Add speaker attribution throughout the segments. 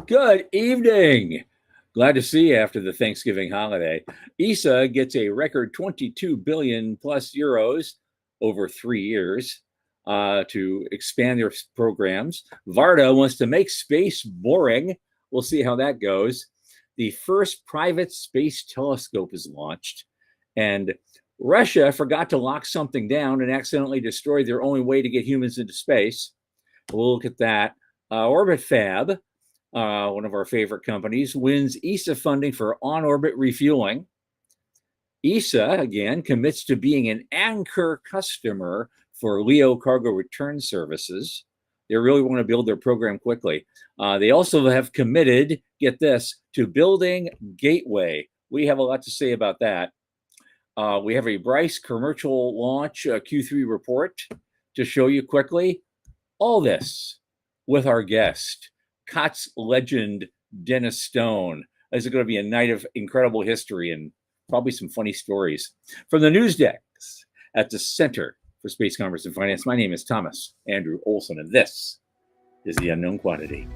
Speaker 1: Good evening. Glad to see you after the Thanksgiving holiday. ESA gets a record 22 billion plus euros over 3 years to expand their programs. Varda wants to make space boring. We'll see how that goes. The first private space telescope is launched, and Russia forgot to lock something down and accidentally destroyed their only way to get humans into space. We'll look at that. Orbit Fab, one of our favorite companies, wins ESA funding for on-orbit refueling. ESA, again, commits to being an anchor customer for LEO cargo return services. They really want to build their program quickly. They also have committed, get this, to building Gateway. We have a lot to say about that. We have a Bryce commercial launch Q3 report to show you quickly. All this with our guest, COTS legend Dennis Stone. This is going to be a night of incredible history and probably some funny stories. From the news decks at the Center for Space Commerce and Finance, my name is Thomas Andrew Olson, and this is The Unknown Quantity.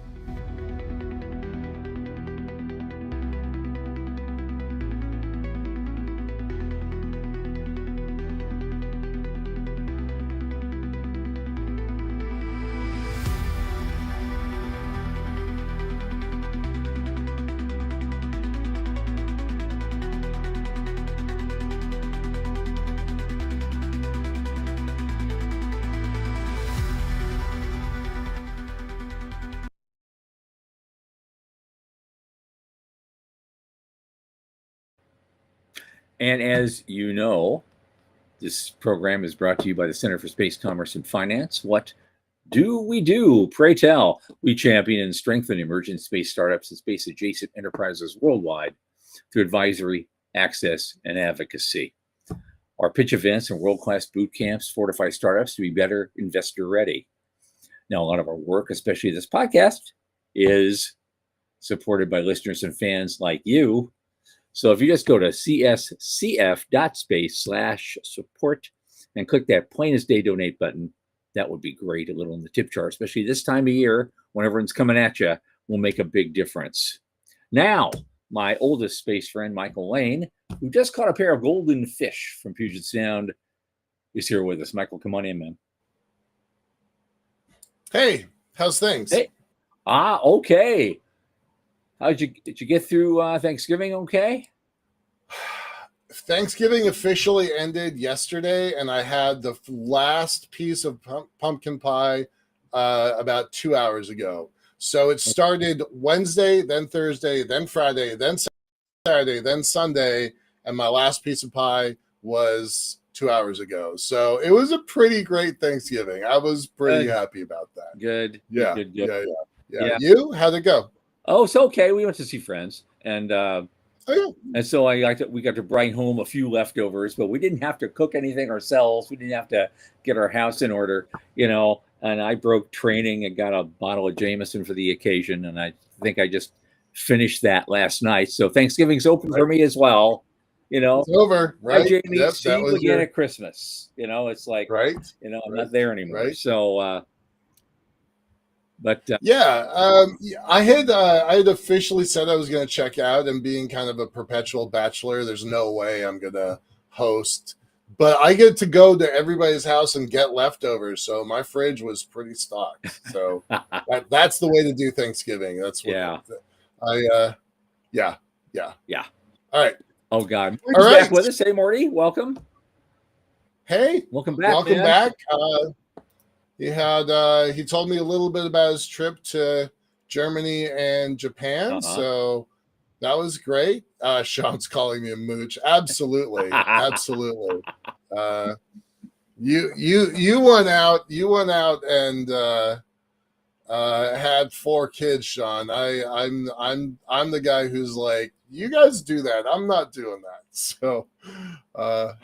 Speaker 1: And as you know, this program is brought to you by the Center for Space Commerce and Finance. What do we do? Pray tell. We champion and strengthen emerging space startups and space-adjacent enterprises worldwide through advisory, access, and advocacy. Our pitch events and world-class boot camps fortify startups to be better investor-ready. Now, a lot of our work, especially this podcast, is supported by listeners and fans like you. So if you just go to cscf.space/support and click that plain as day donate button, that would be great. A little in the tip jar, especially this time of year when everyone's coming at you, will make a big difference. Now, my oldest space friend, Michael Lane, who just caught a pair of golden fish from Puget Sound, is here with us. Michael, come on in, man.
Speaker 2: Hey, how's things?
Speaker 1: Hey. Okay. Did you get through Thanksgiving okay?
Speaker 2: Thanksgiving officially ended yesterday, and I had the last piece of pumpkin pie about 2 hours ago. So it started Wednesday, then Thursday, then Friday, then Saturday, then Sunday, and my last piece of pie was 2 hours ago. So it was a pretty great Thanksgiving. I was pretty happy about that.
Speaker 1: Good.
Speaker 2: Yeah.
Speaker 1: Good.
Speaker 2: Yeah. You? How'd it go?
Speaker 1: Oh, it's okay. We went to see friends, and and so we got to bring home a few leftovers, but we didn't have to cook anything ourselves. We didn't have to get our house in order, And I broke training and got a bottle of Jameson for the occasion, and I think I just finished that last night. So Thanksgiving's open for me as well.
Speaker 2: It's over, right?
Speaker 1: Jamie, yep, see you again at Christmas. It's like,
Speaker 2: right?
Speaker 1: I'm not there anymore. Right. So. But
Speaker 2: I had officially said I was going to check out, and being kind of a perpetual bachelor, there's no way I'm going to host. But I get to go to everybody's house and get leftovers, so my fridge was pretty stocked. So that's the way to do Thanksgiving. That's what Yeah. All right.
Speaker 1: Oh God, Morty's back with us. Hey, Morty, welcome.
Speaker 2: Hey,
Speaker 1: welcome back.
Speaker 2: Welcome back. He told me a little bit about his trip to Germany and Japan. So that was great. Sean's calling me a mooch. Absolutely. Absolutely. You went out and had 4 kids, Sean. I'm the guy who's like, you guys do that. I'm not doing that. So 5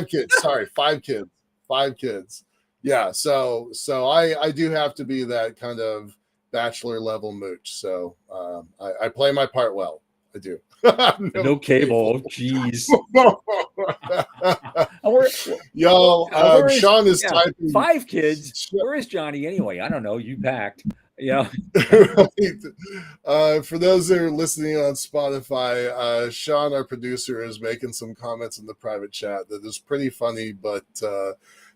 Speaker 2: kids. Sorry, 5 kids. 5 kids. Yeah, so I do have to be that kind of bachelor level mooch. So I play my part well. I do.
Speaker 1: No cable. Jeez.
Speaker 2: Yo, Sean is typing
Speaker 1: 5 kids. Where is Johnny anyway? I don't know. You packed. Yeah.
Speaker 2: Right. For those that are listening on Spotify, Sean, our producer, is making some comments in the private chat that is pretty funny, but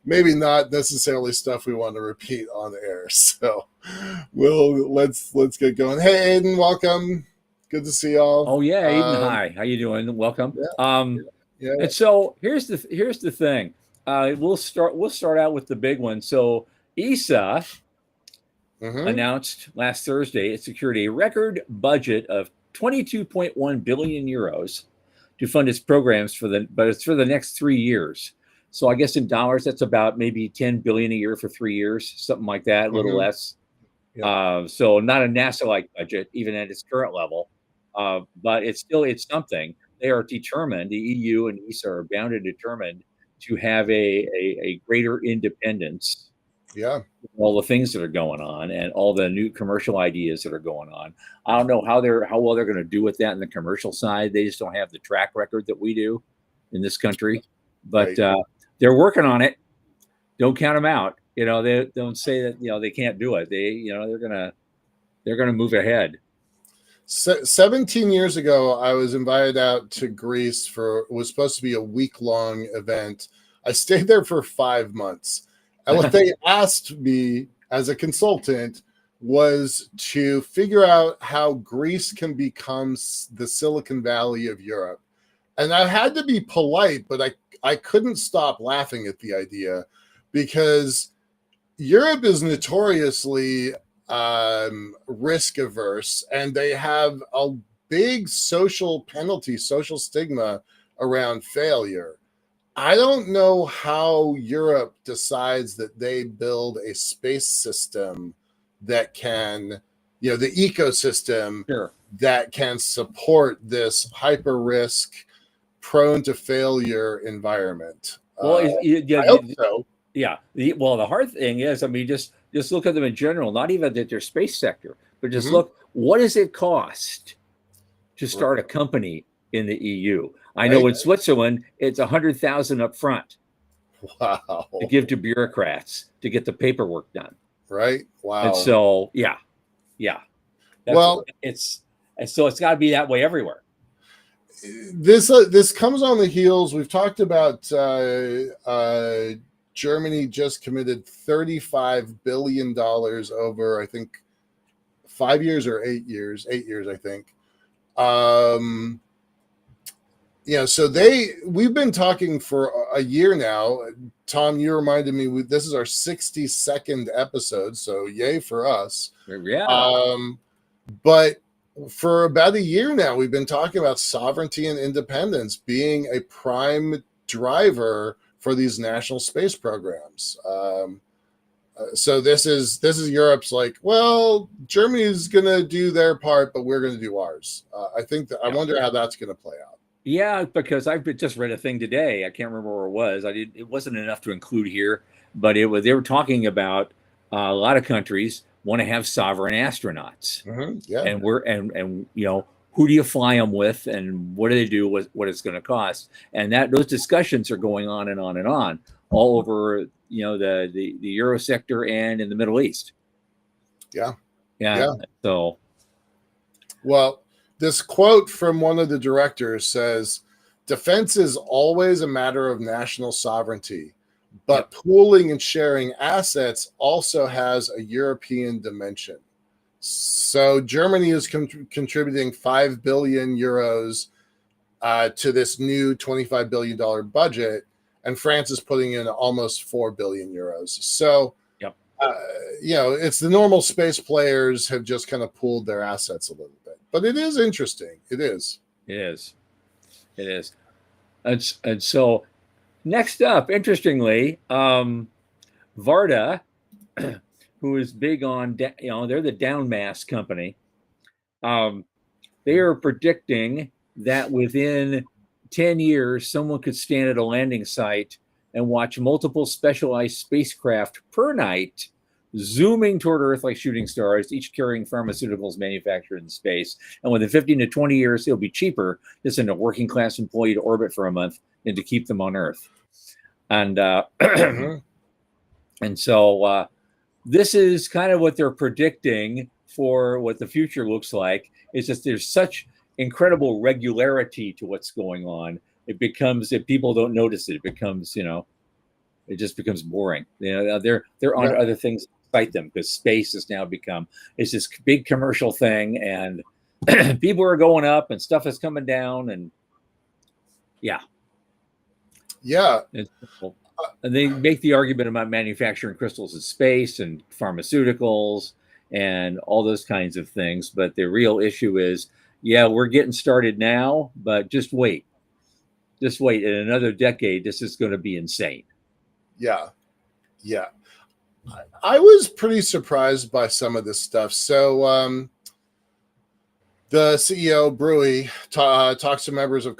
Speaker 2: maybe not necessarily stuff we want to repeat on air. So let's get going. Hey, Aiden, welcome. Good to see y'all.
Speaker 1: Oh yeah, Aiden. Hi. How you doing? Welcome.
Speaker 2: Yeah, yeah.
Speaker 1: And so here's the thing. We'll start out with the big one. So ESA announced last Thursday it secured a record budget of 22.1 billion euros to fund its programs but it's for the next 3 years. So I guess in dollars, that's about maybe 10 billion a year for 3 years, something like that, a little less.
Speaker 2: Yeah.
Speaker 1: So not a NASA-like budget, even at its current level, but it's something. They are determined. The EU and ESA are bound and determined to have a greater independence.
Speaker 2: Yeah.
Speaker 1: All the things that are going on and all the new commercial ideas that are going on. I don't know how well they're going to do with that in the commercial side. They just don't have the track record that we do in this country, but they're working on it. Don't count them out. They don't say that, they can't do it. They're going to move ahead.
Speaker 2: 17 years ago, I was invited out to Greece it was supposed to be a week-long event. I stayed there for 5 months. And what they asked me as a consultant was to figure out how Greece can become the Silicon Valley of Europe. And I had to be polite, but I couldn't stop laughing at the idea, because Europe is notoriously risk averse, and they have a big social penalty, social stigma around failure. I don't know how Europe decides that they build a space system that can, the ecosystem that can support this hyper risk, prone to failure environment.
Speaker 1: Well,
Speaker 2: I hope so.
Speaker 1: Yeah. The hard thing is, I mean, just look at them in general, not even at their space sector, but just look, what does it cost to start a company in the EU? I know in Switzerland, it's 100,000 up front.
Speaker 2: Wow.
Speaker 1: To give to bureaucrats to get the paperwork done.
Speaker 2: Right. Wow.
Speaker 1: And so, yeah. It's got to be that way everywhere.
Speaker 2: This comes on the heels. We've talked about Germany just committed $35 billion over, I think, 5 years or 8 years. 8 years, I think. So we've been talking for a year now. Tom, you reminded me this is our 62nd episode, so yay for us.
Speaker 1: Yeah.
Speaker 2: But for about a year now, we've been talking about sovereignty and independence being a prime driver for these national space programs. So this is Europe's like, well, Germany's going to do their part, but we're going to do ours. I think I wonder how that's going to play out.
Speaker 1: Yeah, because I've just read a thing today. I can't remember where it was. It wasn't enough to include here, but they were talking about a lot of countries want to have sovereign astronauts.
Speaker 2: Yeah.
Speaker 1: And who do you fly them with, and what do they do with what it's going to cost? And those discussions are going on and on and on all over, the Euro sector and in the Middle East.
Speaker 2: Yeah.
Speaker 1: So,
Speaker 2: well, this quote from one of the directors says, "Defense is always a matter of national sovereignty, but pooling and sharing assets also has a European dimension." So Germany is contributing 5 billion euros to this new $25 billion budget, and France is putting in almost 4 billion euros. So, it's the normal space players have just kind of pooled their assets a little bit. But it is interesting. It is.
Speaker 1: And so next up, interestingly, Varda, who is big on, they're the downmass company. They are predicting that within 10 years, someone could stand at a landing site and watch multiple specialized spacecraft per night zooming toward Earth like shooting stars, each carrying pharmaceuticals manufactured in space. And within 15 to 20 years, it'll be cheaper to send a working class employee to orbit for a month than to keep them on Earth. And and so this is kind of what they're predicting for what the future looks like. It's just there's such incredible regularity to what's going on. It becomes, if people don't notice it, it becomes, it just becomes boring. They're on other things that excite them, because space has now become, it's this big commercial thing, and people are going up and stuff is coming down, and yeah. And they make the argument about manufacturing crystals in space and pharmaceuticals and all those kinds of things. But the real issue is, yeah, we're getting started now, but just wait. Just wait. In another decade, this is going to be insane.
Speaker 2: Yeah. Yeah. I was pretty surprised by some of this stuff. So the CEO, Brewy, talks to members of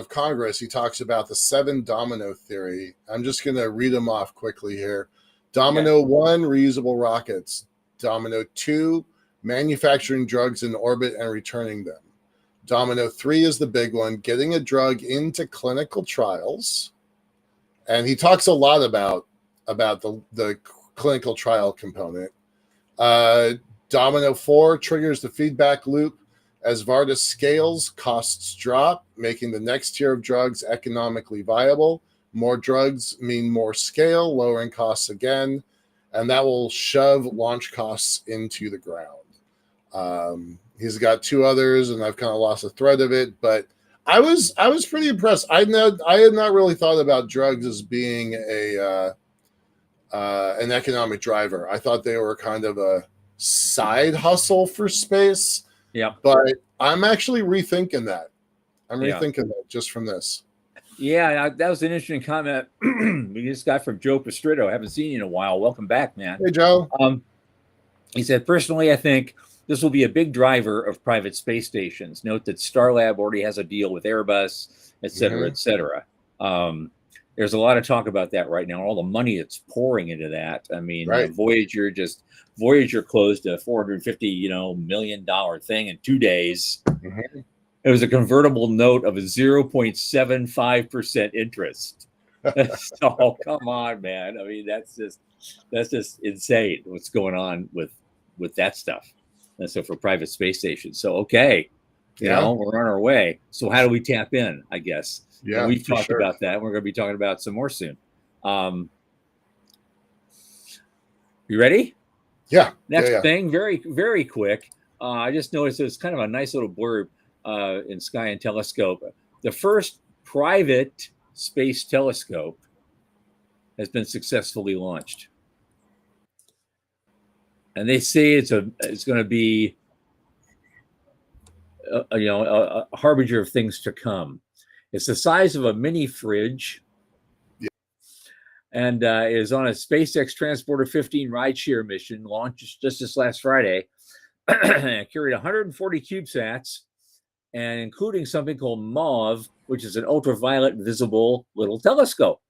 Speaker 2: Congress. He talks about the 7 domino theory. I'm just going to read them off quickly here. Domino 1, reusable rockets. Domino 2, manufacturing drugs in orbit and returning them. Domino 3 is the big one, getting a drug into clinical trials. And he talks a lot about the clinical trial component. Domino 4 triggers the feedback loop. As Varda scales, costs drop, making the next tier of drugs economically viable. More drugs mean more scale, lowering costs again, and that will shove launch costs into the ground. He's got 2 others, and I've kind of lost the thread of it, but I was pretty impressed. I had not really thought about drugs as being an economic driver. I thought they were kind of a side hustle for space.
Speaker 1: Yeah.
Speaker 2: But I'm actually rethinking that. I'm rethinking that just from this.
Speaker 1: Yeah, that was an interesting comment we just got from Joe Pastrito. I haven't seen you in a while. Welcome back, man.
Speaker 2: Hey, Joe.
Speaker 1: He said, personally, I think this will be a big driver of private space stations. Note that Starlab already has a deal with Airbus, et cetera, et cetera. There's a lot of talk about that right now. All the money that's pouring into that. I mean, Voyager closed a $450 million thing in 2 days. It was a convertible note of a 0.75% interest. So come on, man. I mean, that's just insane what's going on with that stuff. And so for private space stations. So okay, we're on our way. So how do we tap in, I guess?
Speaker 2: Yeah,
Speaker 1: we've talked about that. We're going to be talking about some more soon. You ready?
Speaker 2: Yeah.
Speaker 1: Next thing, very, very quick. I just noticed it's kind of a nice little blurb in Sky and Telescope. The first private space telescope has been successfully launched, and they say it's going to be a harbinger of things to come. It's the size of a mini fridge. And is on a SpaceX Transporter 15 rideshare mission launched just this last Friday. Carried 140 CubeSats, and including something called MAVE, which is an ultraviolet visible little telescope.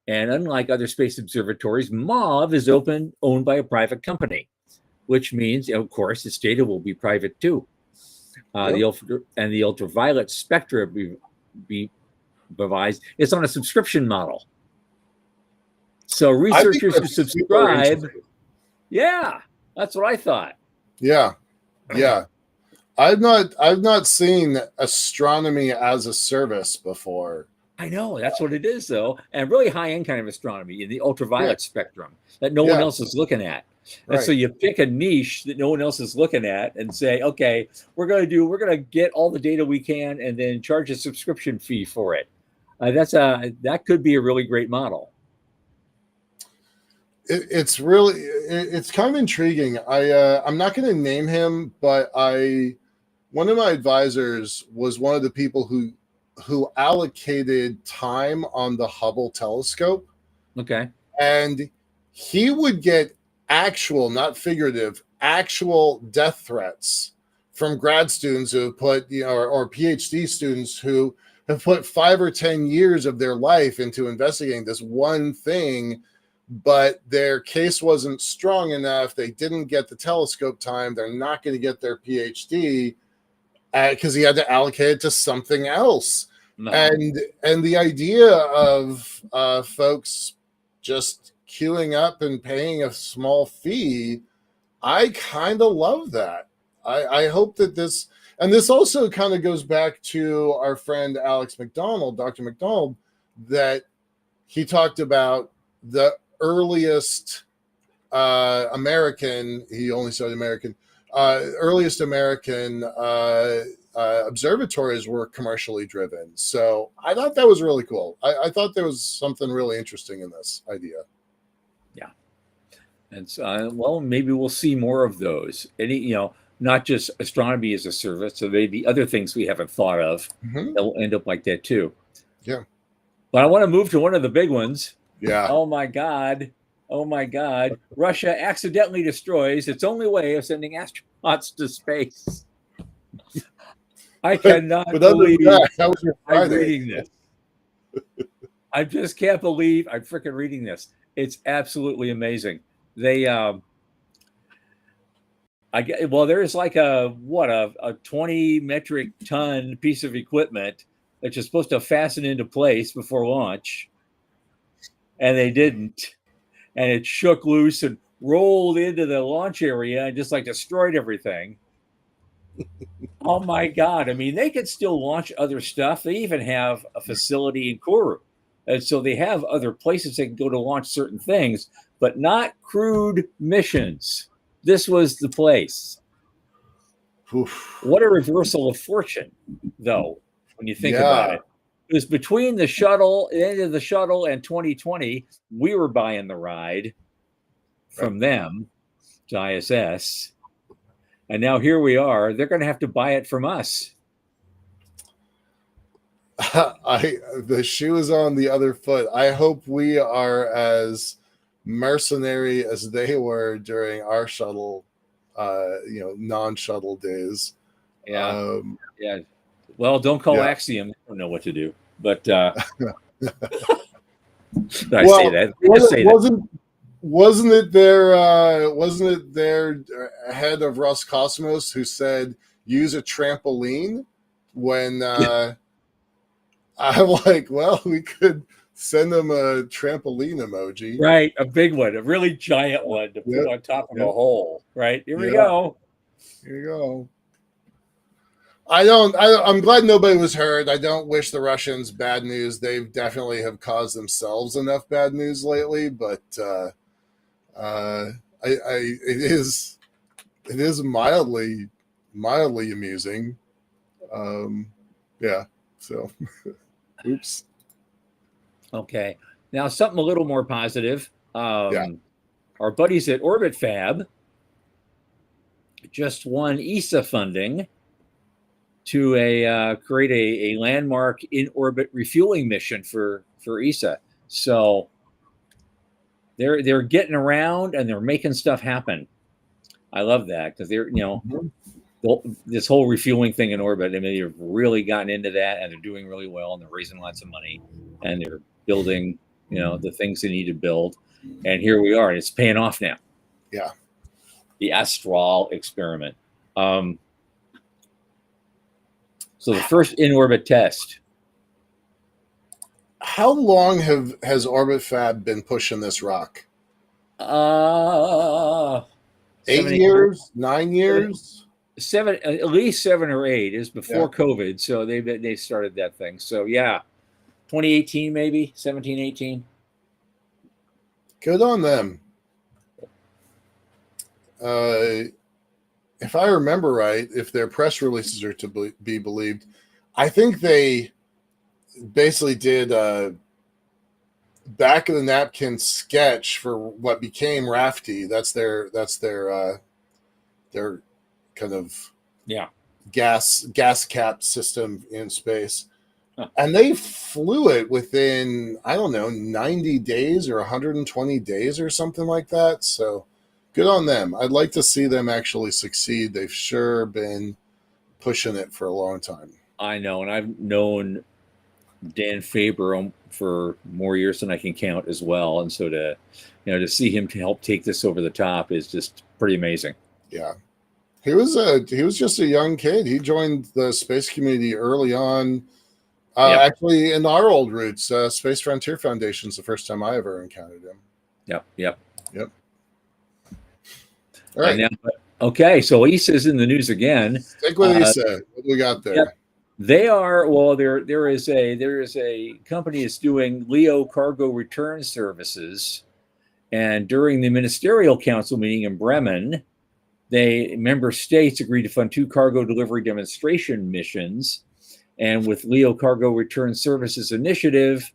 Speaker 1: And unlike other space observatories, MAVE is owned by a private company, which means, of course, its data will be private too. The ultraviolet spectra be provides. It's on a subscription model. So researchers who subscribe, that's what I thought.
Speaker 2: Yeah. I've not seen astronomy as a service before.
Speaker 1: I know, that's what it is, though, and really high-end kind of astronomy in the ultraviolet spectrum that no one else is looking at. And so you pick a niche that no one else is looking at and say, okay, we're going to get all the data we can and then charge a subscription fee for it. That could be a really great model.
Speaker 2: It's kind of intriguing. I'm not going to name him, but one of my advisors was one of the people who allocated time on the Hubble telescope.
Speaker 1: Okay.
Speaker 2: And he would get actual, not figurative, actual death threats from grad students who have put, or PhD students who have put 5 or 10 years of their life into investigating this one thing, but their case wasn't strong enough. They didn't get the telescope time. They're not going to get their PhD because he had to allocate it to something else. No. And the idea of folks just queuing up and paying a small fee, I kind of love that. I hope that this, and this also kind of goes back to our friend Alex McDonald, Dr. McDonald, that he talked about the earliest American, he only said American, earliest American observatories were commercially driven. So I thought that was really cool. I thought there was something really interesting in this idea.
Speaker 1: Yeah. And so, well, maybe we'll see more of those. Not just astronomy as a service, so maybe other things we haven't thought of that will end up like that too.
Speaker 2: Yeah.
Speaker 1: But I want to move to one of the big ones.
Speaker 2: Yeah.
Speaker 1: Oh my God. Russia accidentally destroys its only way of sending astronauts to space. I cannot believe
Speaker 2: that was your
Speaker 1: I'm reading this. I just can't believe I'm freaking reading this. It's absolutely amazing. There's like a 20 metric ton piece of equipment that you're supposed to fasten into place before launch. And they didn't. And it shook loose and rolled into the launch area and just like destroyed everything. Oh my God. I mean, they could still launch other stuff. They even have a facility in Kourou. And so they have other places they can go to launch certain things, but not crewed missions. This was the place.
Speaker 2: Oof.
Speaker 1: What a reversal of fortune, though, when you think about it. It was between the end of the shuttle and 2020, we were buying the ride from them to ISS. And now here we are. They're going to have to buy it from us.
Speaker 2: The shoe is on the other foot. I hope we are as mercenary as they were during our shuttle, non-shuttle days.
Speaker 1: Yeah. Yeah. Well, don't call Axiom. They don't know what to do. But I say that.
Speaker 2: Wasn't it their head of Roscosmos who said use a trampoline when I'm like, well, we could send them a trampoline emoji.
Speaker 1: Right, a big one, a really giant one to put on top of a hole. Right, here we go.
Speaker 2: Here you go. I'm glad nobody was hurt. I don't wish the Russians bad news. They definitely have caused themselves enough bad news lately, but it is mildly amusing. So oops.
Speaker 1: Okay. Now something a little more positive. Our buddies at Orbit Fab just won ESA funding to create a landmark in-orbit refueling mission for ESA. So they're getting around and they're making stuff happen. I love that because they're this whole refueling thing in orbit. I mean, they've really gotten into that and they're doing really well and they're raising lots of money and they're building the things they need to build. And here we are. It's paying off now.
Speaker 2: Yeah,
Speaker 1: the Astral experiment. So the first in-orbit test.
Speaker 2: How long has Orbit Fab been pushing this rock?
Speaker 1: 8
Speaker 2: years, 9 years,
Speaker 1: at least 7 or 8 is before COVID. So they started that thing. So 2018 maybe 17, 18.
Speaker 2: Good on them. If I remember right, if their press releases are to be believed, I think they basically did a back of the napkin sketch for what became Rafty. That's their kind of gas cap system in space. And they flew it within, I don't know, 90 days or 120 days or something like that. So good on them. I'd like to see them actually succeed. They've sure been pushing it for a long time.
Speaker 1: I know. And I've known Dan Faber for more years than I can count as well. And so to see him to help take this over the top is just pretty amazing.
Speaker 2: Yeah. He was just a young kid. He joined the space community early on. Actually, in our old roots, Space Frontier Foundation is the first time I ever encountered him.
Speaker 1: Yep. Yep.
Speaker 2: Yep. All right.
Speaker 1: Now, okay, so ESA's in the news again.
Speaker 2: Stick with ESA. What do we got there?
Speaker 1: Yep. They are, well, there is a company that's doing LEO cargo return services, and during the ministerial council meeting in Bremen, member states agreed to fund 2 cargo delivery demonstration missions, and with LEO cargo return services initiative,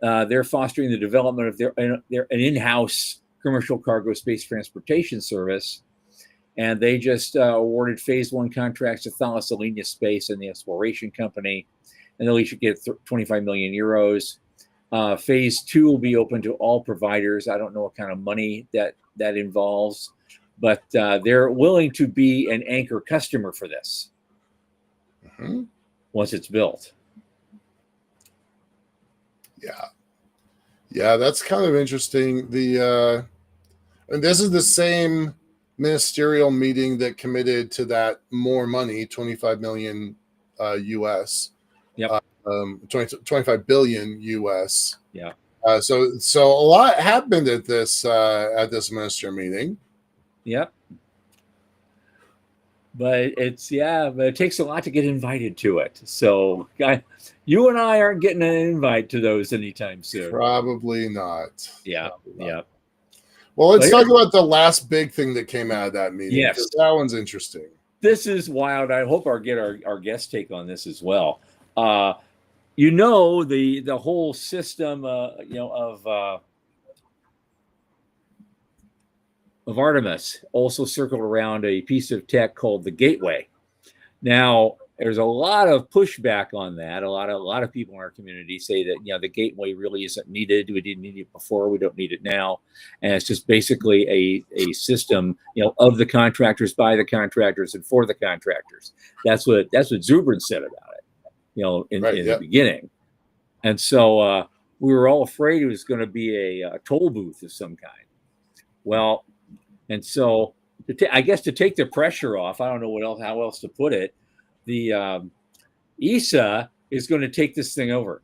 Speaker 1: they're fostering the development of an in-house commercial cargo space transportation service. And they just awarded phase 1 contracts to Thales Space and the Exploration Company, and they'll each get 25 million euros. Phase 2 will be open to all providers. I don't know what kind of money that involves, but they're willing to be an anchor customer for this once it's built.
Speaker 2: Yeah, that's kind of interesting. And this is the same ministerial meeting that committed to that more money, 25 million US.
Speaker 1: Yep.
Speaker 2: 25 billion US.
Speaker 1: Yeah.
Speaker 2: So a lot happened at this minister meeting.
Speaker 1: Yep. But it takes a lot to get invited to it. So, you and I aren't getting an invite to those anytime soon.
Speaker 2: Probably not.
Speaker 1: Yeah.
Speaker 2: Probably not.
Speaker 1: Yeah.
Speaker 2: Well, let's talk about the last big thing that came out of that meeting.
Speaker 1: Yes.
Speaker 2: That one's interesting.
Speaker 1: This is wild. I hope our guest take on this as well. The whole system, of Artemis also circled around a piece of tech called the Gateway. Now, there's a lot of pushback on that. A lot of people in our community say that the Gateway really isn't needed. We didn't need it before. We don't need it now, and it's just basically a system of the contractors, by the contractors, and for the contractors. That's what Zubrin said about it. In the beginning, and so we were all afraid it was going to be a toll booth of some kind. Well, and so I guess to take the pressure off, I don't know how else to put it. The ESA is going to take this thing over.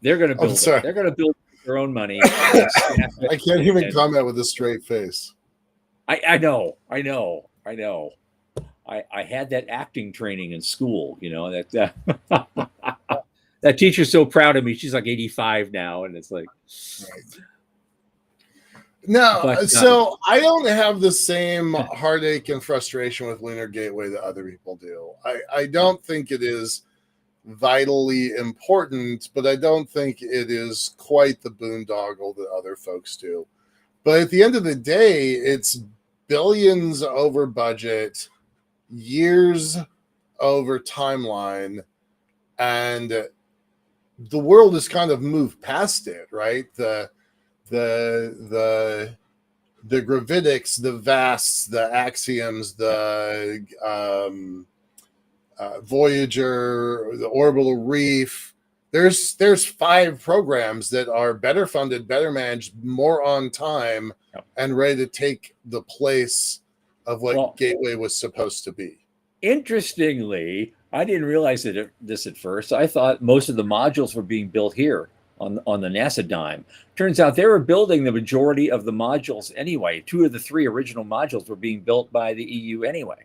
Speaker 1: They're going to build it. They're going to build their own money.
Speaker 2: I can't even comment with a straight face.
Speaker 1: I know. I had that acting training in school. That teacher's so proud of me. She's like 85 now, and it's like.
Speaker 2: Right. No, so I don't have the same heartache and frustration with Lunar Gateway that other people do. I don't think it is vitally important, but I don't think it is quite the boondoggle that other folks do. But at the end of the day, it's billions over budget, years over timeline, and the world has kind of moved past it, right? The gravitics, the vasts, the axioms, the Voyager, the orbital reef. There's 5 programs that are better funded, better managed, more on time, and ready to take the place of what Gateway was supposed to be.
Speaker 1: Interestingly, I didn't realize this at first. I thought most of the modules were being built here on the NASA dime. Turns out they were building the majority of the modules anyway. 2 of the 3 original modules were being built by the EU anyway.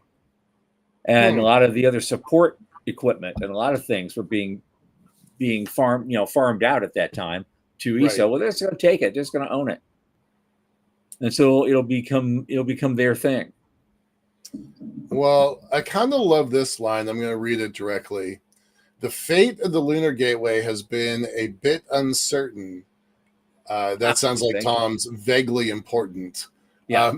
Speaker 1: And a lot of the other support equipment and a lot of things were being farmed out at that time to ESA. Right. Well, they're just going to take it. They're just going to own it. And so it'll become their thing.
Speaker 2: Well, I kind of love this line. I'm going to read it directly. The fate of the Lunar Gateway has been a bit uncertain. That sounds like Tom's vaguely important.
Speaker 1: Yeah.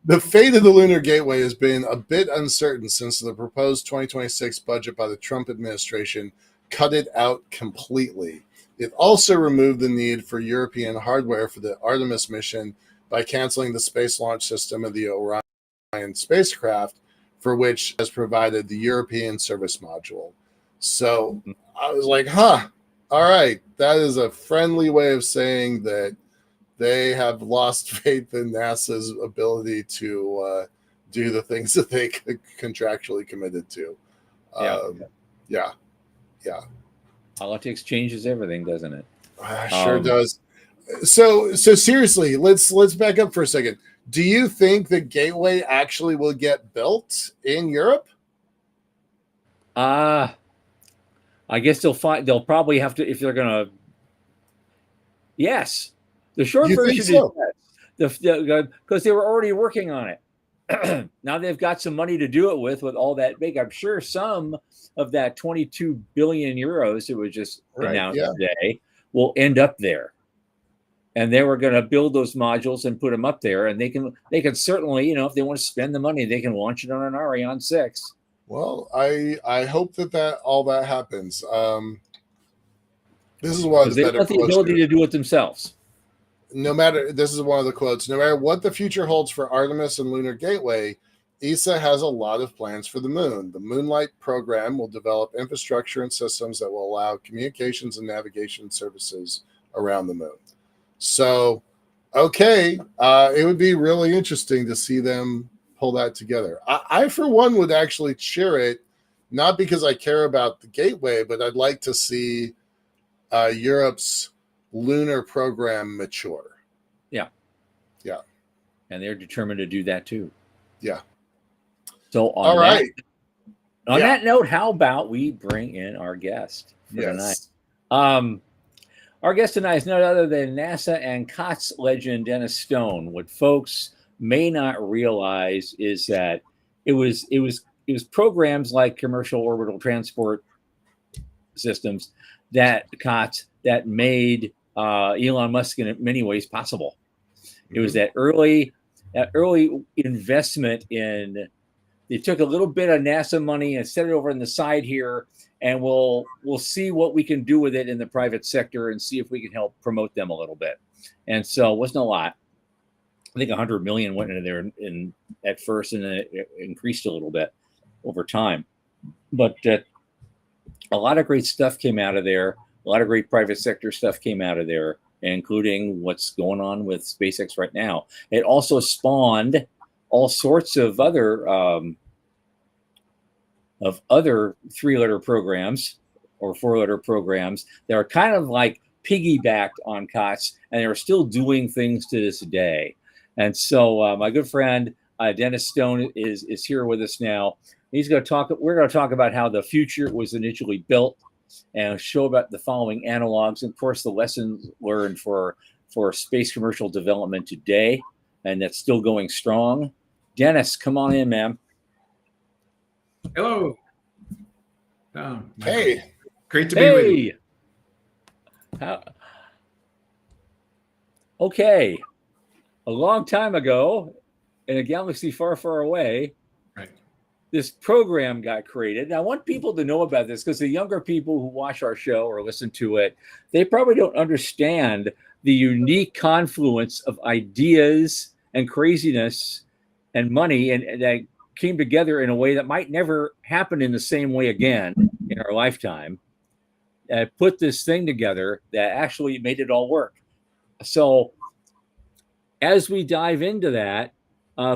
Speaker 2: The fate of the Lunar Gateway has been a bit uncertain since the proposed 2026 budget by the Trump administration cut it out completely. It also removed the need for European hardware for the Artemis mission by canceling the space launch system of the Orion spacecraft, for which has provided the European service module. So I was like, all right, that is a friendly way of saying that they have lost faith in NASA's ability to do the things that they contractually committed to. Yeah.
Speaker 1: Politics changes everything, doesn't it?
Speaker 2: Sure does. So seriously, let's back up for a second. Do you think the Gateway actually will get built in Europe?
Speaker 1: I guess they'll probably have to, if they're gonna. Yes, the short
Speaker 2: You think
Speaker 1: version is
Speaker 2: so?
Speaker 1: yes. Because they were already working on it. Now they've got some money to do it with all that big. I'm sure some of that 22 billion euros that was just announced today will end up there. And they were going to build those modules and put them up there, and they can certainly, if they want to spend the money, they can launch it on an Ariane 6.
Speaker 2: Well, I hope that all that happens. This is one of the better
Speaker 1: quotes. They want the ability to do it themselves.
Speaker 2: This is one of the quotes. No matter what the future holds for Artemis and Lunar Gateway, ESA has a lot of plans for the moon. The Moonlight program will develop infrastructure and systems that will allow communications and navigation services around the moon. So, okay, it would be really interesting to see them pull that together. I for one, would actually cheer it, not because I care about the Gateway, but I'd like to see Europe's lunar program mature.
Speaker 1: Yeah. And they're determined to do that too.
Speaker 2: Yeah.
Speaker 1: So on that note, how about we bring in our guest for tonight? Our guest tonight is none other than NASA and COTS legend Dennis Stone. What folks may not realize is that it was programs like commercial orbital transport systems that COTS that made Elon Musk in many ways possible. It was that early investment in. They took a little bit of NASA money and set it over on the side here, and we'll see what we can do with it in the private sector and see if we can help promote them a little bit. And so it wasn't a lot. I think 100 million went into there at first, and then it increased a little bit over time. But a lot of great stuff came out of there. A lot of great private sector stuff came out of there, including what's going on with SpaceX right now. It also spawned all sorts of other three-letter programs or four-letter programs that are kind of like piggybacked on COTS, and they're still doing things to this day. And so my good friend Dennis Stone is here with us now. We're going to talk about how the future was initially built and show about the following analogs, and of course the lessons learned for space commercial development today, and that's still going strong. Dennis, come on in, man.
Speaker 3: Hello.
Speaker 2: Hey.
Speaker 3: Great to be with you.
Speaker 1: Okay. A long time ago, in a galaxy far, far away, this program got created. And I want people to know about this because the younger people who watch our show or listen to it, they probably don't understand the unique confluence of ideas and craziness and money and that came together in a way that might never happen in the same way again in our lifetime. Put this thing together that actually made it all work. So as we dive into that,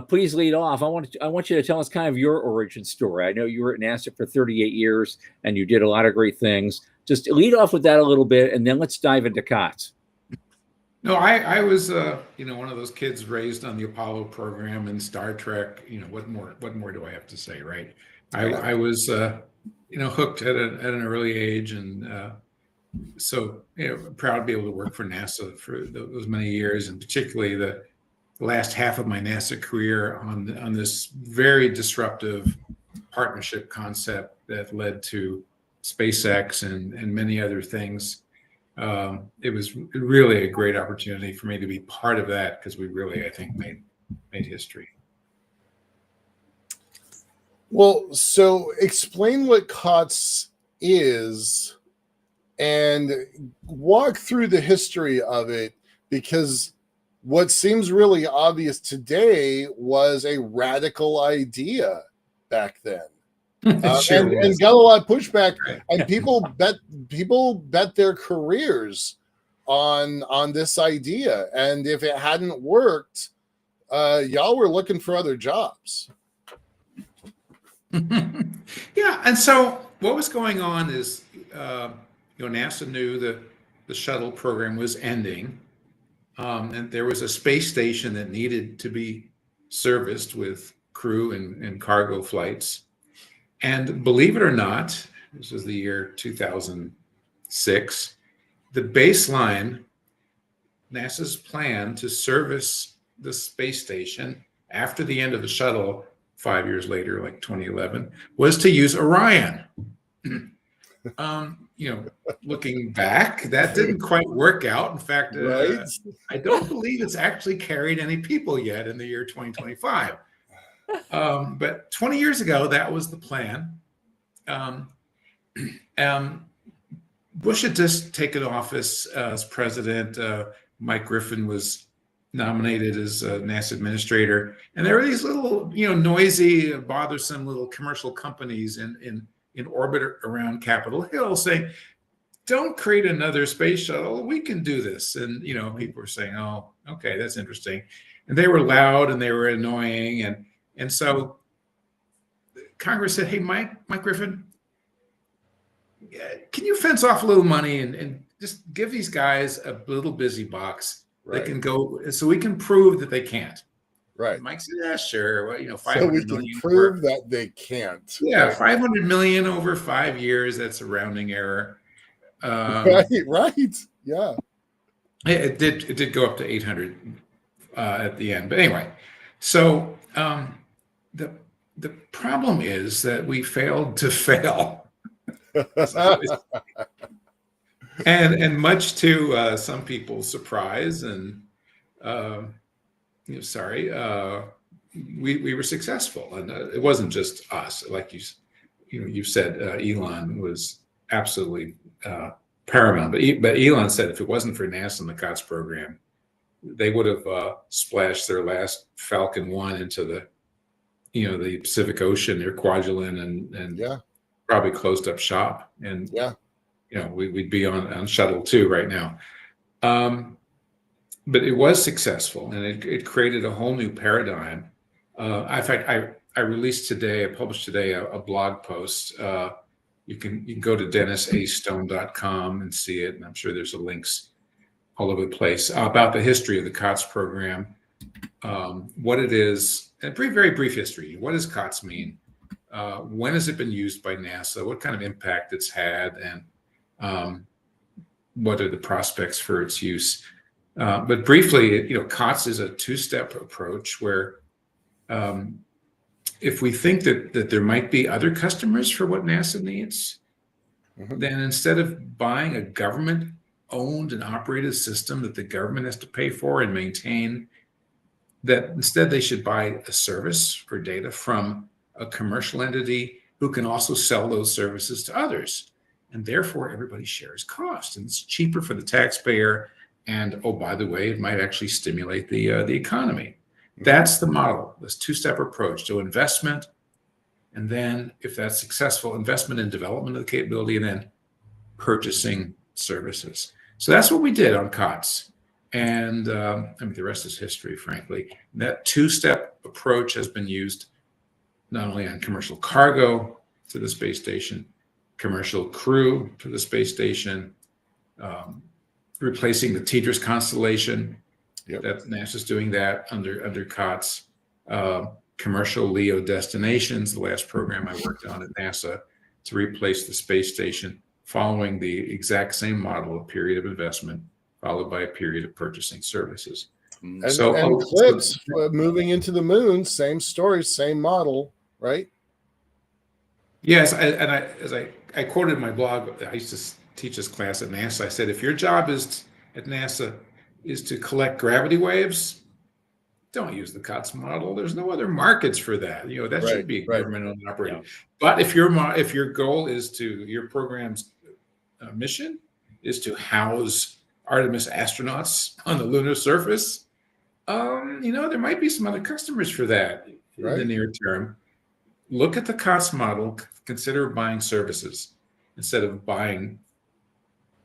Speaker 1: please lead off. I want you to tell us kind of your origin story. I know you were at NASA for 38 years and you did a lot of great things. Just lead off with that a little bit, and then let's dive into COTS.
Speaker 3: No, I was one of those kids raised on the Apollo program and Star Trek. What more do I have to say, right? I was hooked at an early age, and so proud to be able to work for NASA for those many years, and particularly the last half of my NASA career on this very disruptive partnership concept that led to SpaceX and many other things. It was really a great opportunity for me to be part of that because we really, I think, made history.
Speaker 2: Well, so explain what COTS is and walk through the history of it, because what seems really obvious today was a radical idea back then. And got a lot of pushback, and people bet their careers on this idea. And if it hadn't worked, y'all were looking for other jobs.
Speaker 3: Yeah, and so what was going on is, NASA knew that the shuttle program was ending, and there was a space station that needed to be serviced with crew and cargo flights. And believe it or not, this was the year 2006, the baseline, NASA's plan to service the space station after the end of the shuttle 5 years later, like 2011, was to use Orion. Looking back, that didn't quite work out. In fact,
Speaker 2: Right.
Speaker 3: I don't believe it's actually carried any people yet in the year 2025. But 20 years ago, that was the plan. Bush had just taken office as president. Mike Griffin was nominated as NASA administrator, and there were these little, noisy, bothersome little commercial companies in orbit around Capitol Hill saying, "Don't create another space shuttle. We can do this." And people were saying, "Oh, okay, that's interesting." And they were loud and they were annoying, and so Congress said, "Hey, Mike Griffin, can you fence off a little money and just give these guys a little busy box that can go, so we can prove that they can't?"
Speaker 2: Right.
Speaker 3: Mike said, "Yeah, sure. Well, 500
Speaker 2: so we can
Speaker 3: million
Speaker 2: prove that they can't.
Speaker 3: Yeah, 500 million over 5 years. That's a rounding error."
Speaker 2: Right. Yeah.
Speaker 3: It did go up to 800 at the end, but anyway. So the problem is that we failed to fail. and much to some people's surprise, and we were successful, and it wasn't just us. Like you said, Elon was absolutely paramount. But Elon said if it wasn't for NASA and the COTS program, they would have splashed their last Falcon 1 into the Pacific Ocean near Kwajalein, and probably closed up shop, and we'd be on shuttle 2 right now. But it was successful, and it created a whole new paradigm. In fact, I published today a blog post. You can go to DennisAStone.com and see it, and I'm sure there's links all over the place about the history of the COTS program, what it is, and very brief history. What does COTS mean? When has it been used by NASA? What kind of impact it's had, and what are the prospects for its use? But briefly, COTS is a two-step approach where if we think that there might be other customers for what NASA needs, then instead of buying a government-owned and operated system that the government has to pay for and maintain, that instead they should buy a service for data from a commercial entity who can also sell those services to others. And therefore, everybody shares cost, and it's cheaper for the taxpayer. And oh, by the way, it might actually stimulate the economy. That's the model, this two-step approach to investment. And then if that's successful, investment in development of the capability, and then purchasing services. So that's what we did on COTS. And the rest is history, frankly. That two-step approach has been used not only on commercial cargo to the space station, commercial crew to the space station, replacing the TDRS constellation. That NASA's doing that under COTS. Commercial LEO destinations, the last program I worked on at NASA to replace the space station, following the exact same model, a period of investment followed by a period of purchasing services.
Speaker 2: And CLPS moving into the moon, same story, same model, right?
Speaker 3: Yes, as I quoted in my blog, I used to teach this class at NASA. I said, if your job at NASA is to collect gravity waves, don't use the COTS model. There's no other markets for that. That should be government-owned and operated. Yeah. But if your goal is your program's mission is to house Artemis astronauts on the lunar surface, there might be some other customers for that in the near term. Look at the COTS model. Consider buying services instead of buying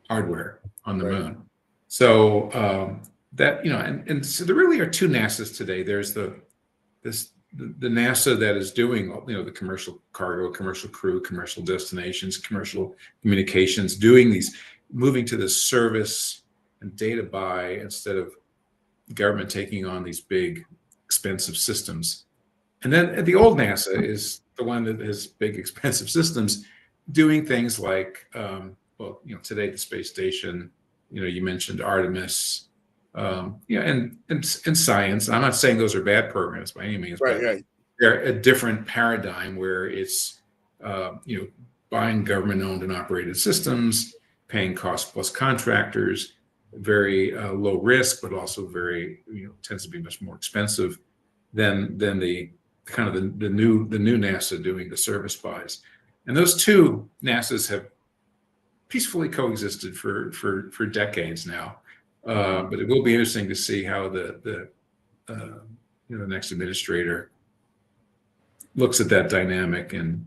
Speaker 3: hardware on the moon. So and so there really are two NASAs today. There's the NASA that is doing the commercial cargo, commercial crew, commercial destinations, commercial communications, doing these moving to this service and data buy instead of government taking on these big, expensive systems. And then the old NASA is the one that has big, expensive systems doing things like, today the space station, you mentioned Artemis, and science. I'm not saying those are bad programs by any means, but they're a different paradigm where it's, buying government-owned and operated systems, paying cost-plus contractors, very low risk, but also very, tends to be much more expensive than the kind of the new NASA doing the service buys. And those two NASAs have peacefully coexisted for decades now. But it will be interesting to see how the next administrator looks at that dynamic and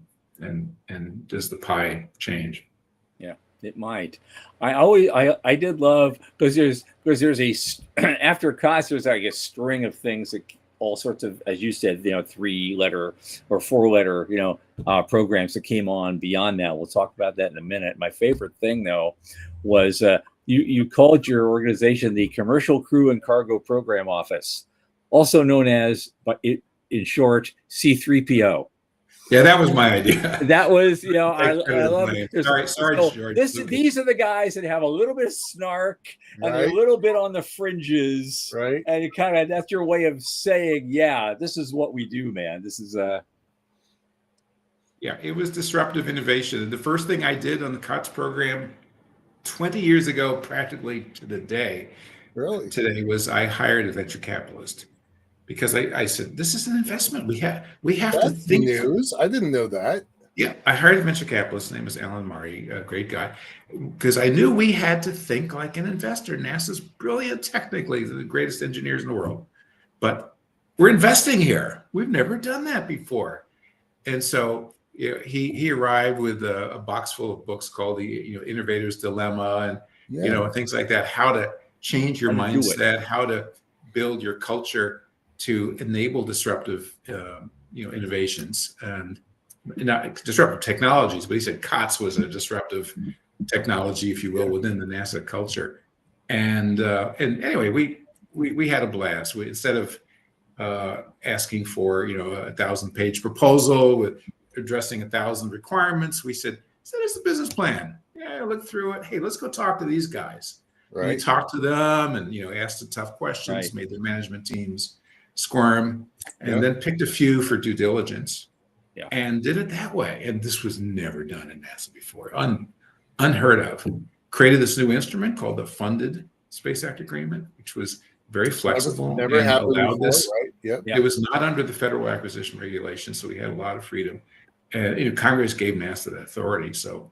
Speaker 3: does the pie change.
Speaker 1: Yeah, it might. I did love, because there's a after COTS there's like a string of things that all sorts of, as you said, 3-letter or 4-letter programs that came on beyond that. We'll talk about that in a minute. My favorite thing though was you called your organization the Commercial Crew and Cargo Program Office, also known as, but in short, C3PO.
Speaker 3: Yeah, that was my idea.
Speaker 1: That was, I love it.
Speaker 3: Sorry, George.
Speaker 1: These are the guys that have a little bit of snark and a little bit on the fringes,
Speaker 2: right?
Speaker 1: And that's your way of saying, yeah, this is what we do, man. This is
Speaker 3: Yeah, it was disruptive innovation. The first thing I did on the COTS program 20 years ago, practically to the day, today, was I hired a venture capitalist. Because I said, this is an investment. We have to think.
Speaker 2: News. I didn't know that.
Speaker 3: Yeah, I hired a venture capitalist. His name is Alan Murray, a great guy, because I knew we had to think like an investor. NASA's brilliant technically, the greatest engineers in the world, but we're investing here. We've never done that before. And so he arrived with a box full of books called the Innovator's Dilemma and things like that. How to change your mindset, how to build your culture to enable disruptive, innovations and not disruptive technologies. But he said COTS was a disruptive technology, if you will, within the NASA culture. And anyway, we had a blast. Instead of asking for a 1,000-page proposal with addressing 1,000 requirements, we said, "Send us the business plan." Yeah, I looked through it. Hey, let's go talk to these guys. Right. We talked to them and asked the tough questions, made the management teams squirm, and then picked a few for due diligence, and did it that way. And this was never done in NASA before, unheard of. Created this new instrument called the Funded Space Act Agreement, which was very flexible.
Speaker 2: Never happened before,
Speaker 3: this.
Speaker 2: right? Yep.
Speaker 3: It was not under the Federal Acquisition Regulation, so we had a lot of freedom. And Congress gave NASA that authority. So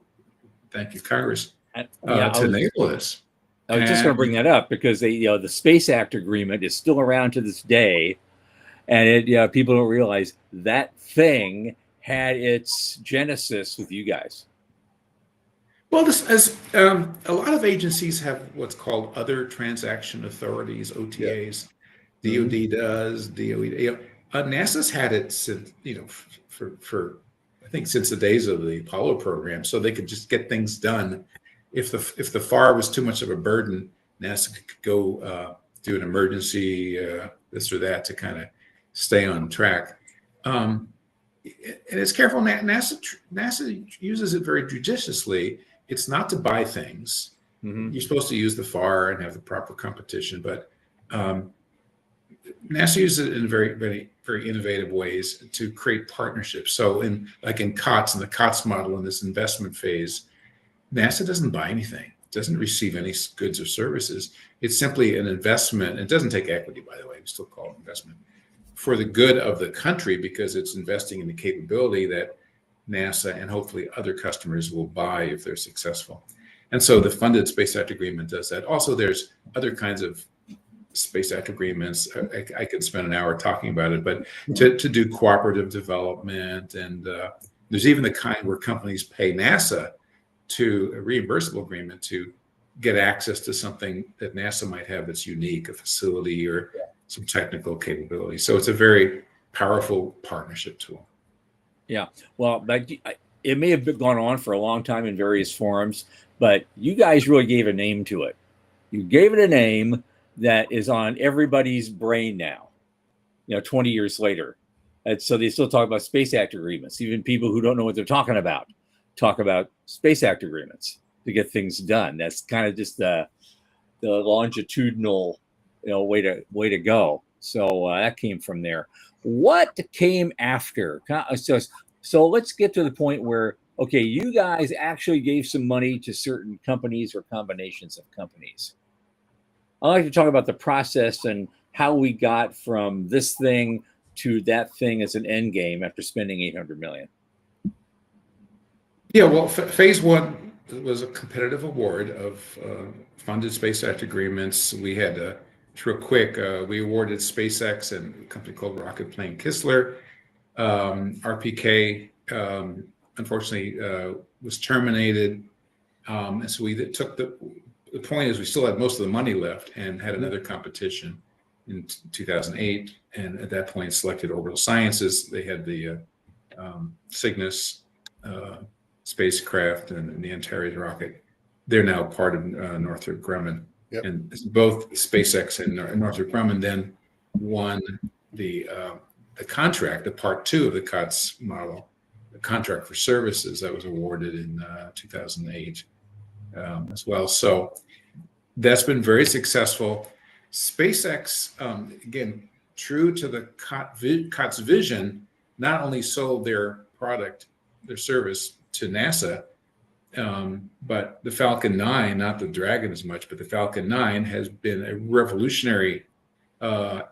Speaker 3: thank you, Congress, to enable this.
Speaker 1: I was just going to bring that up because the Space Act Agreement is still around to this day, and people don't realize that thing had its genesis with you guys.
Speaker 3: Well, a lot of agencies have what's called other transaction authorities, OTAs. DoD does, DOE. NASA's had it since for I think since the days of the Apollo program, so they could just get things done. If the FAR was too much of a burden, NASA could go do an emergency this or that to kind of stay on track. And it's careful. NASA uses it very judiciously. It's not to buy things. Mm-hmm. You're supposed to use the FAR and have the proper competition, but NASA uses it in very, very, very innovative ways to create partnerships. So in COTS, in the COTS model, in this investment phase, NASA doesn't buy anything, doesn't receive any goods or services. It's simply an investment. It doesn't take equity, by the way. We still call it investment for the good of the country because it's investing in the capability that NASA and hopefully other customers will buy if they're successful. And so the Funded Space Act Agreement does that. Also, there's other kinds of Space Act agreements. I could spend an hour talking about it, but to do cooperative development, and there's even the kind where companies pay NASA to a reimbursable agreement to get access to something that NASA might have that's unique, a facility or some technical capability. So it's a very powerful partnership tool. Yeah,
Speaker 1: well, it may have gone on for a long time in various forms, but you guys really gave a name to it. You gave it a name that is on everybody's brain now, 20 years later. And so they still talk about Space Act agreements. Even people who don't know what they're talking about talk about Space Act agreements to get things done. That's kind of just the longitudinal, way to go. So that came from there. What came after? So let's get to the point where, okay, you guys actually gave some money to certain companies or combinations of companies. I'd like to talk about the process and how we got from this thing to that thing as an end game after spending $800 million.
Speaker 3: Yeah, well, phase one was a competitive award of funded Space Act agreements. We had, real quick, we awarded SpaceX and a company called Rocket Plane Kistler. RPK, unfortunately, was terminated. And so we took the point is we still had most of the money left and had another competition in 2008. And at that point, selected Orbital Sciences. They had the Cygnus spacecraft and the Antares rocket. They're now part of Northrop Grumman.
Speaker 2: Yep. And
Speaker 3: both SpaceX and Northrop Grumman then won the contract, the part 2 of the COTS model, the contract for services that was awarded in 2008 as well. So that's been very successful. SpaceX, again, true to the COTS vision, not only sold their product, their service to NASA, but the Falcon 9, not the Dragon as much, but the Falcon 9 has been a revolutionary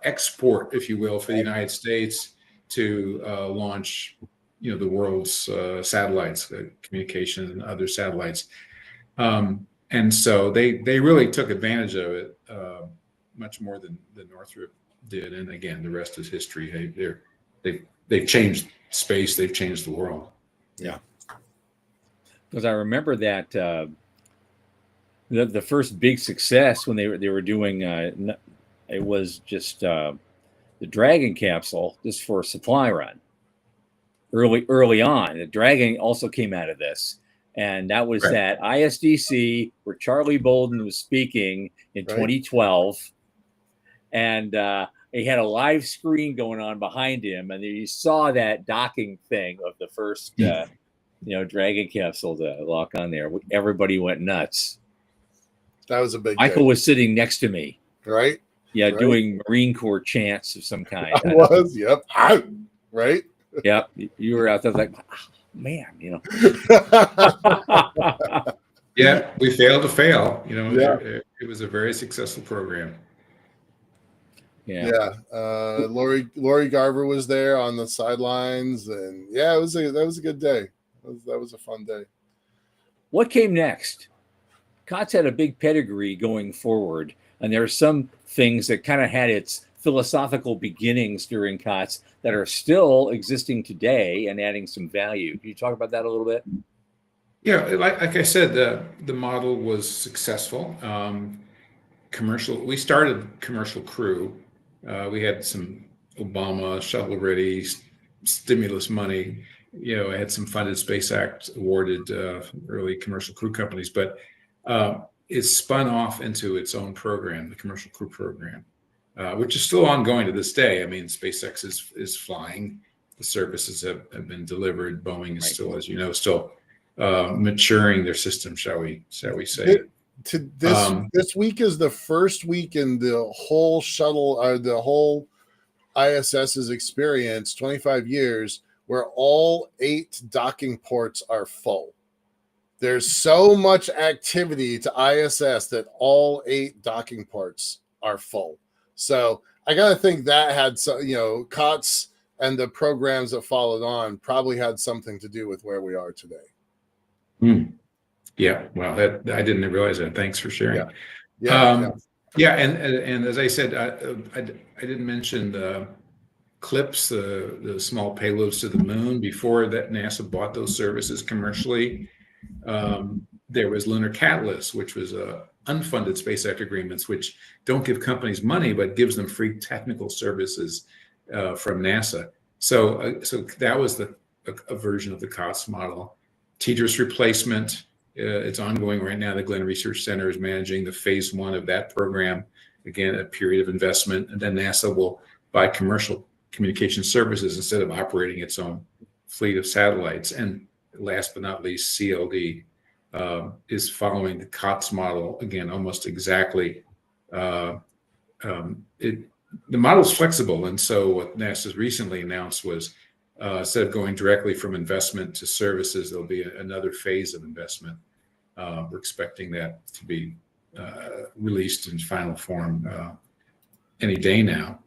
Speaker 3: export, if you will, for the United States to launch, the world's satellites, communications and other satellites. And so they really took advantage of it much more than Northrop did. And again, the rest is history. They've changed space. They've changed the world.
Speaker 2: Yeah.
Speaker 1: Because I remember that the first big success when they were doing it was just the Dragon capsule just for a supply run. Early on, the Dragon also came out of this, and that was
Speaker 3: Right.
Speaker 1: at ISDC where Charlie Bolden was speaking in 2012, and he had a live screen going on behind him, and you saw that docking thing of the first. Dragon capsule to lock on there. Everybody went nuts.
Speaker 2: That was a big
Speaker 1: Michael
Speaker 2: day.
Speaker 1: was sitting next to me.
Speaker 2: Right?
Speaker 1: Yeah,
Speaker 2: Right.
Speaker 1: doing Marine Corps chants of some kind.
Speaker 2: I was, yep. Right?
Speaker 1: Yep. You were out there like, oh, man,
Speaker 3: Yeah, we failed to fail.
Speaker 2: Yeah.
Speaker 3: It was a very successful program.
Speaker 1: Yeah.
Speaker 2: Lori Garver was there on the sidelines, and that was a good day. That was a fun day.
Speaker 1: What came next? COTS had a big pedigree going forward, and there are some things that kind of had its philosophical beginnings during COTS that are still existing today and adding some value. Can you talk about that a little bit?
Speaker 3: Yeah, like I said, the model was successful. We started commercial crew. We had some Obama shovel-ready stimulus money. I had some funded Space Act awarded early commercial crew companies, but it spun off into its own program, the commercial crew program, which is still ongoing to this day. I mean, SpaceX is flying. The services have been delivered. Boeing is still, as you know, still maturing their system, shall we say.
Speaker 2: This week is the first week in the whole shuttle, the whole ISS's experience, 25 years, where all 8 docking ports are full. There's so much activity to ISS that all 8 docking ports are full. So I gotta think that had some, COTS and the programs that followed on probably had something to do with where we are today.
Speaker 3: Yeah, well, I didn't realize that. Thanks for sharing.
Speaker 2: Yeah.
Speaker 3: And as I said, I didn't mention the CLIPS, the small payloads to the moon. Before that, NASA bought those services commercially. There was Lunar Catalyst, which was unfunded Space Act agreements, which don't give companies money, but gives them free technical services from NASA. So that was a version of the COTS model. TDRS replacement, It's ongoing right now. The Glenn Research Center is managing the phase 1 of that program. Again, a period of investment, and then NASA will buy commercial communication services instead of operating its own fleet of satellites. And last but not least, CLD is following the COTS model, again, almost exactly. The model is flexible, and so what NASA's recently announced was instead of going directly from investment to services, there'll be another phase of investment. We're expecting that to be released in final form any day now.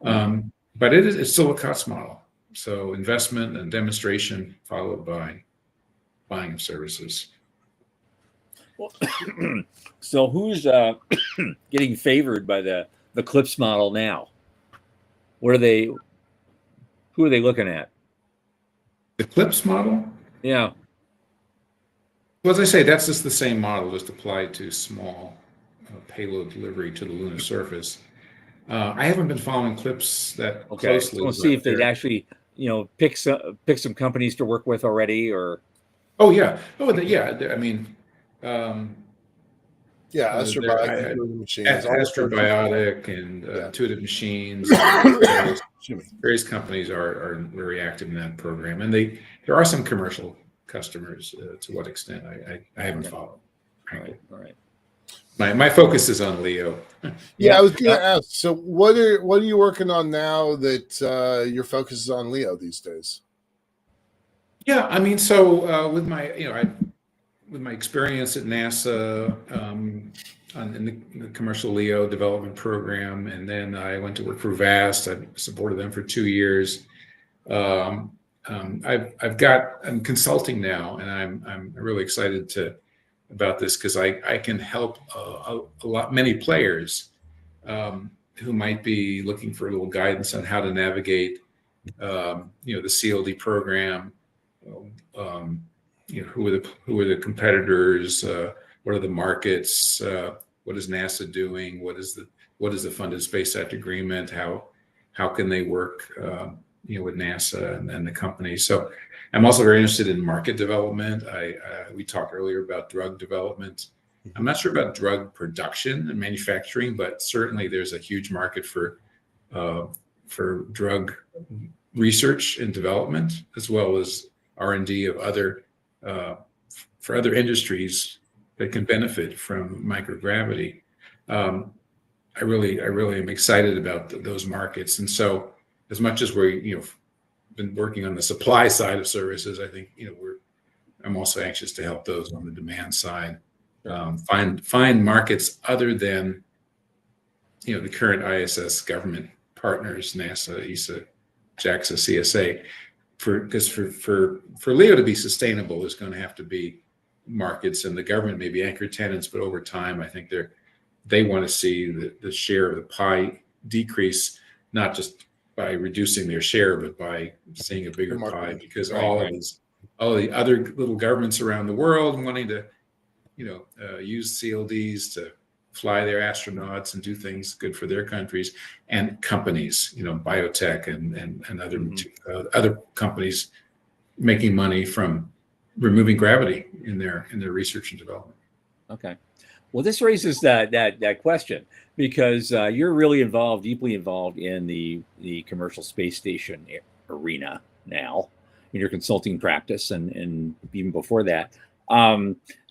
Speaker 3: But it's still a COTS model. So investment and demonstration followed by buying of services.
Speaker 1: Well, so who's getting favored by the CLIPS model now? Who are they looking at?
Speaker 3: The CLIPS model?
Speaker 1: Yeah.
Speaker 3: Well, as I say, that's just the same model, just applied to small payload delivery to the lunar surface. I haven't been following CLIPS that closely.
Speaker 1: So we'll see if they'd actually, pick some companies to work with already, or.
Speaker 3: Oh yeah. Oh yeah. I mean. Astrobiotic and Intuitive Machines. Various companies are very active in that program, and there are some commercial customers. To what extent, I haven't followed.
Speaker 1: All right.
Speaker 3: My focus is on LEO.
Speaker 2: Yeah, I was going to ask. So, what are you working on now that your focus is on LEO these days?
Speaker 3: Yeah, I mean, so with my with my experience at NASA in the commercial LEO development program, and then I went to work for VAST. I supported them for 2 years. I'm consulting now, and I'm really excited about this because I can help many players who might be looking for a little guidance on how to navigate the CLD program. Who are the competitors? What are the markets? What is NASA doing? What is the funded space act agreement? How can they work with NASA and the company? So I'm also very interested in market development. We talked earlier about drug development. I'm not sure about drug production and manufacturing, but certainly there's a huge market for drug research and development, as well as R&D of for other industries that can benefit from microgravity. I really am excited about those markets, and so as much as we're been working on the supply side of services, I think I'm also anxious to help those on the demand side find markets other than the current ISS government partners, NASA, ESA, JAXA, CSA. Because for LEO to be sustainable, there's going to have to be markets, and the government may be anchor tenants, but over time, I think they want to see the share of the pie decrease, not just by reducing their share, but by seeing a bigger pie. Because all the other little governments around the world wanting to, use CLDs to fly their astronauts and do things good for their countries, and companies, biotech and other companies making money from removing gravity in their research and development.
Speaker 1: Okay, well, this raises that question because you're really deeply involved in the commercial space station arena now in your consulting practice, and even before that.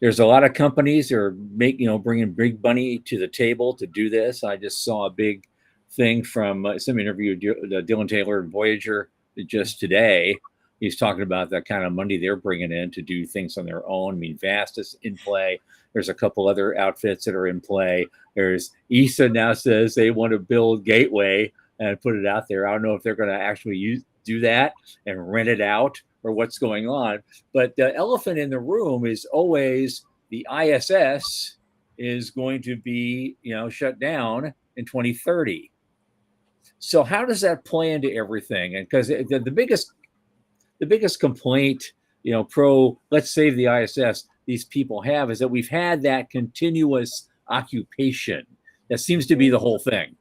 Speaker 1: There's a lot of companies that are bringing big money to the table to do this. I just saw a big thing from some interview with Dylan Taylor and Voyager just today. He's talking about the kind of money they're bringing in to do things on their own. I mean, VAST is in play. There's a couple other outfits that are in play. There's ESA now says they want to build Gateway and put it out there. I don't know if they're going to actually do that and rent it out or what's going on. But the elephant in the room is always the ISS is going to be, shut down in 2030. So how does that play into everything? And because the biggest complaint, let's save the ISS, these people have is that we've had that continuous occupation. That seems to be the whole thing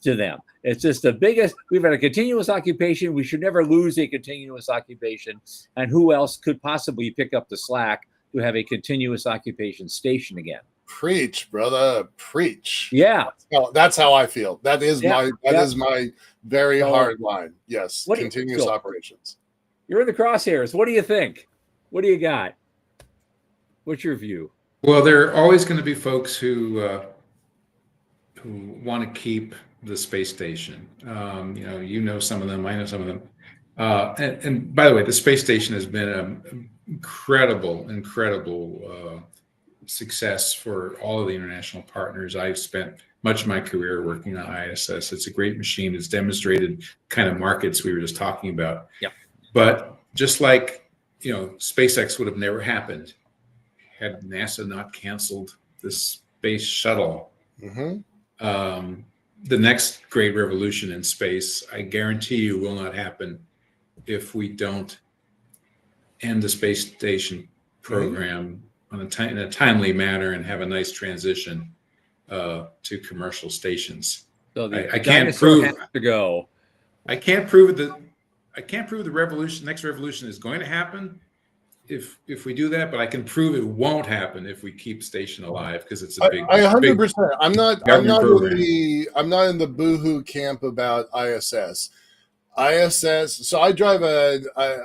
Speaker 1: to them. It's just we've had a continuous occupation. We should never lose a continuous occupation. And who else could possibly pick up the slack to have a continuous occupation station again.
Speaker 2: Preach, brother, preach.
Speaker 1: Yeah.
Speaker 2: That's how I feel. That is
Speaker 1: Yeah,
Speaker 2: my very
Speaker 1: So,
Speaker 2: hard line. Yes,
Speaker 1: what do you-
Speaker 2: continuous
Speaker 1: so-
Speaker 2: operations.
Speaker 1: You're in the crosshairs. What do you think? What do you got? What's your view?
Speaker 3: Well, there are always going to be folks who want to keep the space station. You know some of them. I know some of them. And by the way, the space station has been an incredible success for all of the international partners. I've spent much of my career working on ISS. It's a great machine. It's demonstrated kind of markets we were just talking about.
Speaker 1: Yep.
Speaker 3: But just like, SpaceX would have never happened had NASA not canceled the space shuttle.
Speaker 2: Mm-hmm.
Speaker 3: The next great revolution in space, I guarantee you, will not happen if we don't end the space station program in a timely manner and have a nice transition to commercial stations.
Speaker 1: So the
Speaker 3: I can't
Speaker 1: dinosaur
Speaker 3: prove
Speaker 1: has to go.
Speaker 3: I can't prove the next revolution is going to happen if we do that, but I can prove it won't happen if we keep station alive, because it's a big.
Speaker 2: I 100%. I'm not in
Speaker 3: program.
Speaker 2: the boohoo camp about ISS. So I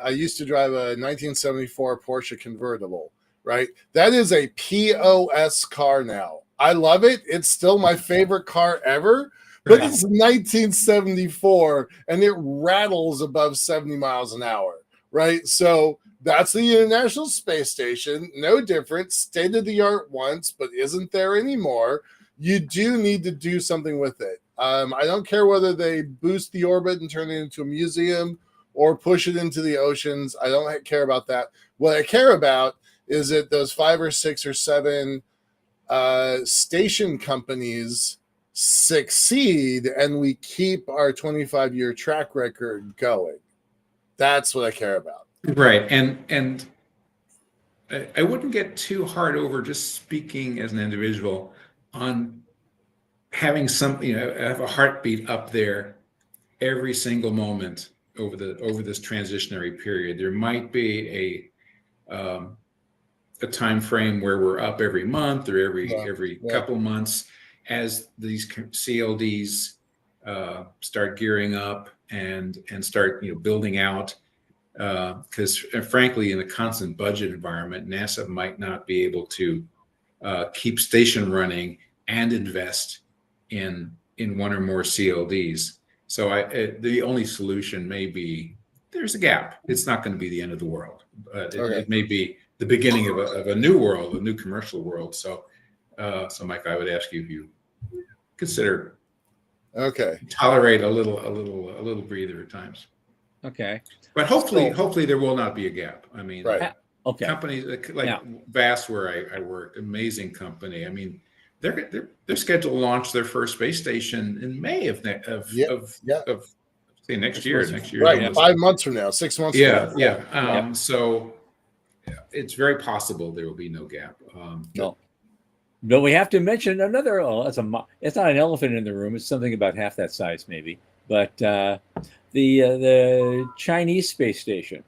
Speaker 2: used to drive a 1974 Porsche convertible, right? That is a POS car now. I love it. It's still my favorite car ever, but
Speaker 3: Right.
Speaker 2: it's 1974 and it rattles above 70 miles an hour, right? So that's the International Space Station. No different. State of the art once, but isn't there anymore. You do need to do something with it. I don't care whether they boost the orbit and turn it into a museum or push it into the oceans. I don't care about that. What I care about is that those 5 or 6 or 7 station companies succeed and we keep our 25-year track record going. That's what I care about.
Speaker 3: Right, and I wouldn't get too hard over just speaking as an individual on having have a heartbeat up there every single moment over this transitionary period. There might be a time frame where we're up every month or every couple months as these CLDs start gearing up and start building out. Because frankly, in a constant budget environment, NASA might not be able to keep station running and invest in one or more CLDs. So the only solution may be there's a gap. It's not going to be the end of the world. It may be the beginning of a new world, a new commercial world. So Mike, I would ask you if you consider tolerate a little breather at times.
Speaker 1: Okay.
Speaker 3: But hopefully there will not be a gap. I mean,
Speaker 1: Okay.
Speaker 3: companies like Vast, where I work, amazing company. I mean, they're scheduled to launch their first space station in May of say next year.
Speaker 2: Right, 5 months from now, 6 months from now.
Speaker 3: So it's very possible there will be no gap.
Speaker 1: No. But we have to mention another. It's not an elephant in the room. It's something about half that size, maybe. But the Chinese space station.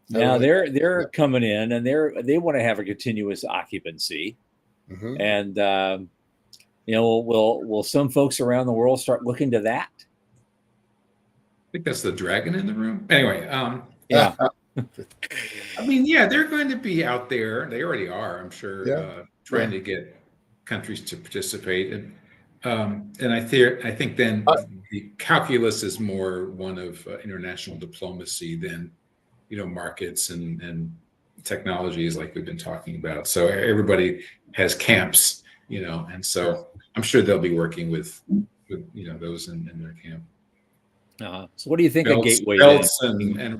Speaker 1: Now they're coming in and they want to have a continuous occupancy, and will some folks around the world start looking to that?
Speaker 3: I think that's the dragon in the room. Anyway,
Speaker 1: yeah.
Speaker 3: I mean, they're going to be out there. They already are, I'm sure, trying to get countries to participate. And I think then the calculus is more one of international diplomacy than markets and technologies like we've been talking about. So everybody has camps, and so I'm sure they'll be working with those in their camp.
Speaker 1: So what do you think of Gateway?
Speaker 3: Belts and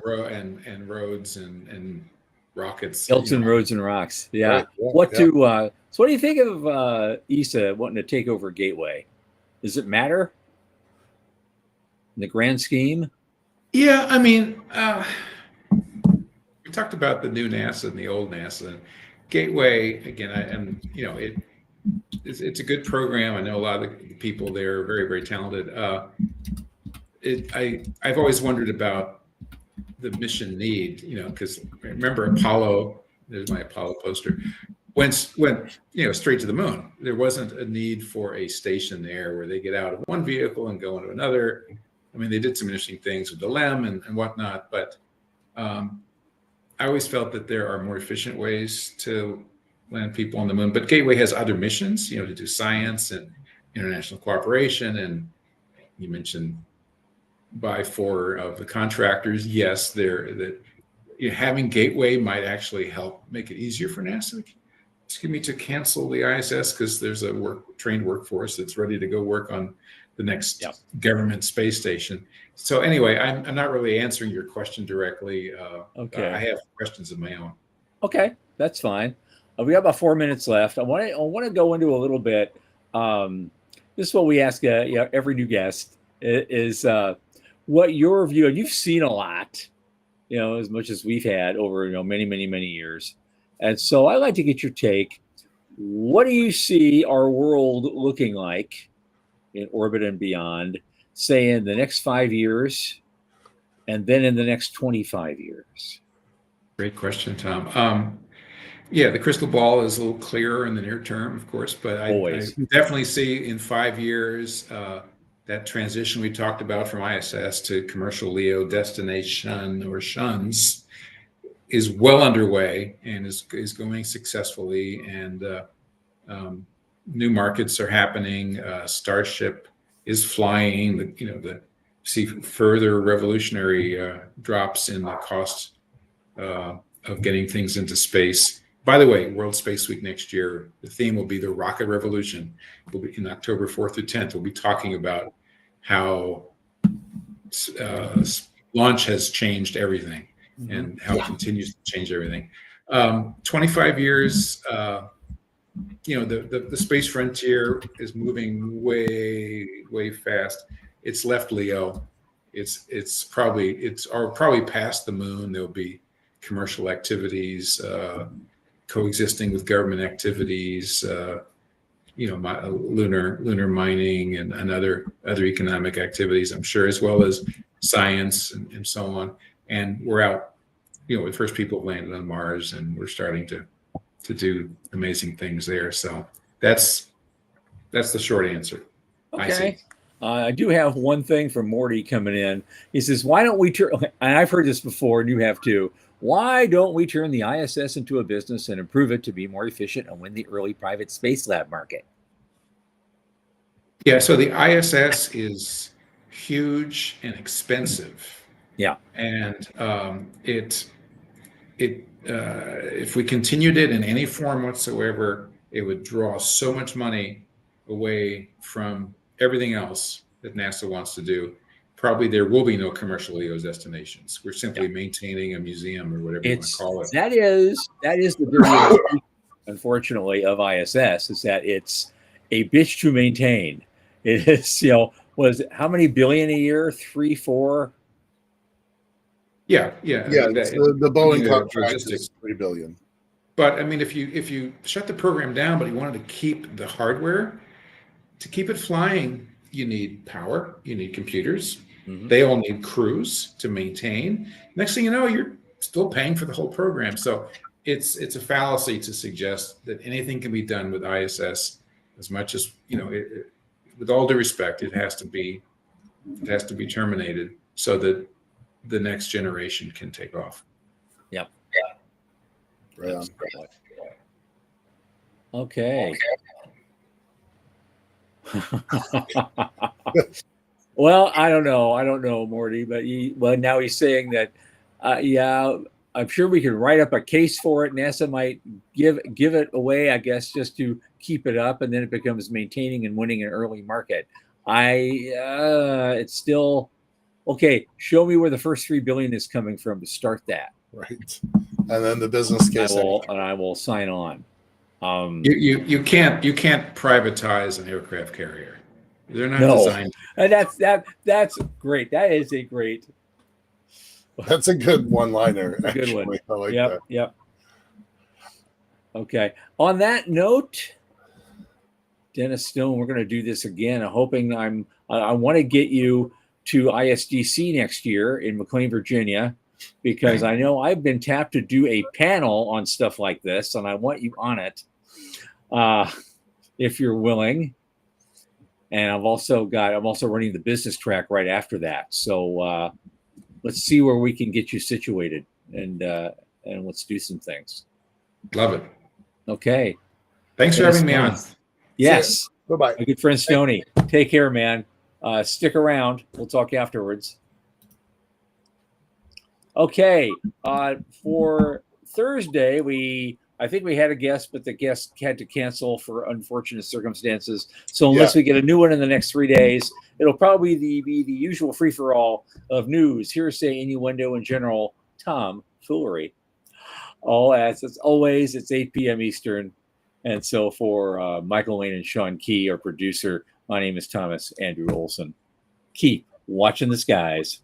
Speaker 3: roads and rockets.
Speaker 1: Belts and roads and rocks. Yeah.
Speaker 2: Right,
Speaker 1: So what do you think of ESA wanting to take over Gateway? Does it matter in the grand scheme?
Speaker 3: Yeah, I mean, we talked about the new NASA and the old NASA. And Gateway again, it's a good program. I know a lot of the people there are very, very talented. I've always wondered about the mission need, because remember Apollo, there's my Apollo poster, went straight to the moon. There wasn't a need for a station there where they get out of one vehicle and go into another. I mean, they did some interesting things with the LEM and whatnot, but I always felt that there are more efficient ways to land people on the moon. But Gateway has other missions, to do science and international cooperation. And you mentioned by 4 of the contractors. Yes, having Gateway might actually help make it easier for NASA to cancel the ISS, because there's a trained workforce that's ready to go work on the next government space station. So anyway, I'm not really answering your question directly.
Speaker 1: Okay.
Speaker 3: I have questions of my own.
Speaker 1: Okay, that's fine. We got about 4 minutes left. I want to go into a little bit. This is what we ask every new guest is what your view. And you've seen a lot, as much as we've had over many, many, many years. And so I'd like to get your take. What do you see our world looking like in orbit and beyond, say in the next 5 years, and then in the next 25 years?
Speaker 3: Great question, Tom. Yeah, the crystal ball is a little clearer in the near term, of course, but I definitely see in 5 years that transition we talked about from ISS to commercial LEO destination or shuns is well underway and is going successfully, and new markets are happening. Starship is flying. See further revolutionary drops in the cost of getting things into space. By the way, World Space Week next year, the theme will be the rocket revolution. We'll be in October 4th through 10th. We'll be talking about how launch has changed everything and how it continues to change everything. 25 years, the space frontier is moving way, way fast. It's left LEO. It's probably past the moon. There'll be commercial activities coexisting with government activities, lunar mining and other economic activities, I'm sure, as well as science and so on. And we're out, the first people have landed on Mars, and we're starting to do amazing things there. So that's the short answer.
Speaker 1: Okay. I do have one thing from Morty coming in. He says, why don't we turn, and I've heard this before, and you have too, why don't we turn the ISS into a business and improve it to be more efficient and win the early private space lab market?
Speaker 3: Yeah, so the ISS is huge and expensive.
Speaker 1: Yeah.
Speaker 3: And if we continued it in any form whatsoever, it would draw so much money away from everything else that NASA wants to do. Probably there will be no commercial LEO destinations. We're simply maintaining a museum or whatever you want to call it.
Speaker 1: That is the dirty, unfortunately, of ISS, is that it's a bitch to maintain. It is, how many billion a year? 3, 4?
Speaker 3: Yeah.
Speaker 2: The Boeing contract is $3 billion.
Speaker 3: But I mean, if you shut the program down, but you wanted to keep the hardware, to keep it flying, you need power, you need computers. Mm-hmm. They all need crews to maintain. Next thing you know, you're still paying for the whole program. So it's a fallacy to suggest that anything can be done with ISS. As much as with all due respect, it has to be terminated so that the next generation can take off.
Speaker 1: Yep.
Speaker 2: Right on.
Speaker 1: Okay. Well, I don't know, Morty, but now he's saying that, I'm sure we can write up a case for it. NASA might give it away, I guess, just to keep it up, and then it becomes maintaining and winning an early market. It's still okay. Show me where the first $3 billion is coming from to start that.
Speaker 2: Right, and then the business case.
Speaker 1: I will sign on.
Speaker 3: You can't privatize an aircraft carrier. They're not designed.
Speaker 1: And that's great. That is a great.
Speaker 2: That's a good one-liner.
Speaker 1: A good one.
Speaker 2: I like that.
Speaker 1: Yep. Okay. On that note, Dennis Stone, we're going to do this again. I'm hoping I want to get you to ISDC next year in McLean, Virginia. because I know I've been tapped to do a panel on stuff like this, and I want you on it if you're willing. And I'm also running the business track right after that. So let's see where we can get you situated, and let's do some things.
Speaker 3: Love it.
Speaker 1: Okay.
Speaker 3: Thanks for having me on.
Speaker 1: Yes.
Speaker 2: Bye-bye.
Speaker 1: My good friend Stoney. Take care, man. Stick around. We'll talk afterwards. Okay. For Thursday, I think we had a guest, but the guest had to cancel for unfortunate circumstances. So unless we get a new one in the next 3 days, it'll probably be the usual free-for-all of news, hearsay, innuendo, and general tomfoolery. All as always, it's 8 p.m. Eastern. And so for Michael Wayne and Sean Key, our producer, my name is Thomas Andrew Olson. Keep watching the skies.